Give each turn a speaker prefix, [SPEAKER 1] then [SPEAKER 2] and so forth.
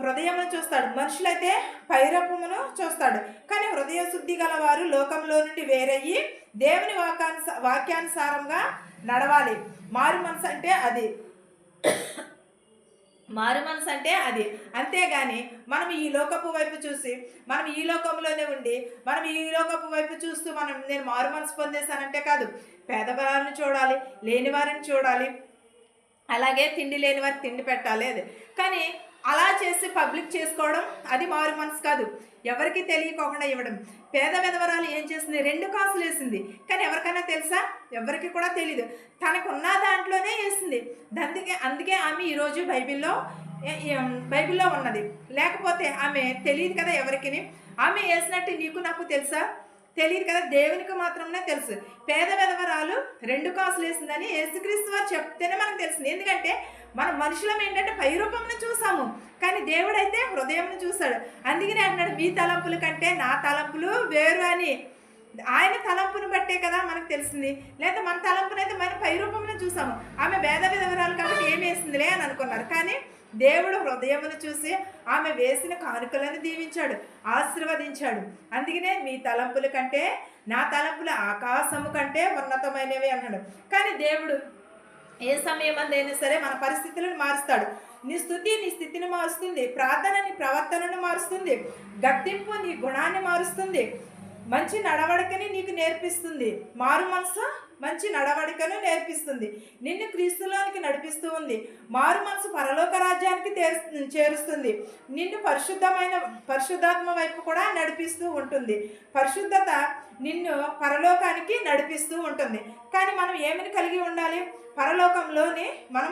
[SPEAKER 1] హృదయమును చూస్తాడు, మనుషులైతే పైరూపమును చూస్తాడు. కానీ హృదయ శుద్ధి గలవారు లోకంలో నుండి వేరయ్యి దేవుని వాక్యానుసారంగా నడవాలి. మారు మనసు అంటే అది. మారు మనసు అంటే అది. అంతేగాని మనం ఈ లోకపు వైపు చూసి, మనం ఈ లోకంలోనే ఉండి, మనం ఈ లోకపు వైపు చూస్తూ నేను మారు మనసు పొందేశానంటే కాదు. పేదవారిని చూడాలి, లేని వారిని చూడాలి, అలాగే తిండి లేని వారికి తిండి పెట్టాలి. అది కానీ అలా చేసి పబ్లిక్ చేసుకోవడం అది మారు మనసు కాదు. ఎవరికి తెలియకోకుండా ఇవ్వడం. పేద విధవరాలు ఏం చేసింది? 2 కాసులు వేసింది. కానీ ఎవరికైనా తెలుసా? ఎవరికి కూడా తెలీదు. తనకున్న దాంట్లోనే వేసింది. అందుకే ఆమె ఈరోజు బైబిల్లో ఉన్నది. లేకపోతే ఆమె తెలియదు కదా ఎవరికి. ఆమె వేసినట్టు నీకు నాకు తెలుసా? తెలియదు కదా, దేవునికి మాత్రమే తెలుసు. పేద విధవరాలు 2 కాసులు వేసిందని యేసుక్రీస్తు వారు చెప్తేనే మనకు తెలిసింది. ఎందుకంటే మనం మనుషులం ఏంటంటే పైరూపంను చూసాము, కానీ దేవుడైతే హృదయంను చూశాడు. అందుకనే అంటున్నాడు, మీ తలంపుల కంటే నా తలంపులు వేరు అని. ఆయన తలంపును బట్టే కదా మనకు తెలిసింది. లేదా మన తలంపునైతే మన పైరూపంను చూసాము. ఆమె పేద విధవరాలు కాబట్టి ఏమి వేసిందిలే అని అనుకున్నారు. కానీ దేవుడు హృదయమును చూసి ఆమె వేసిన కానుకలను దీవించాడు, ఆశీర్వదించాడు. అందుకనే మీ తలంపుల కంటే నా తలంపులు ఆకాశము కంటే ఉన్నతమైనవి అన్నాడు. కానీ దేవుడు ఏ సమయం అందైనా సరే మన పరిస్థితులను మారుస్తాడు. నీ స్తుతి నీ స్థితిని మారుస్తుంది, ప్రార్థన నీ ప్రవర్తనను మారుస్తుంది, గట్టింపు నీ గుణాన్ని మారుస్తుంది, మంచి నడవడికని నీకు నేర్పిస్తుంది. మారు మనసు మంచి నడవడికను నేర్పిస్తుంది, నిన్ను క్రీస్తులోనికి నడిపిస్తూ ఉంది. మారు మనసు పరలోక రాజ్యానికి చేరుస్తుంది, నిన్ను పరిశుద్ధాత్మ వైపు కూడా నడిపిస్తూ ఉంటుంది. పరిశుద్ధత నిన్ను పరలోకానికి నడిపిస్తూ ఉంటుంది. కానీ మనం ఏమని కలిగి ఉండాలి? పరలోకంలోని మనం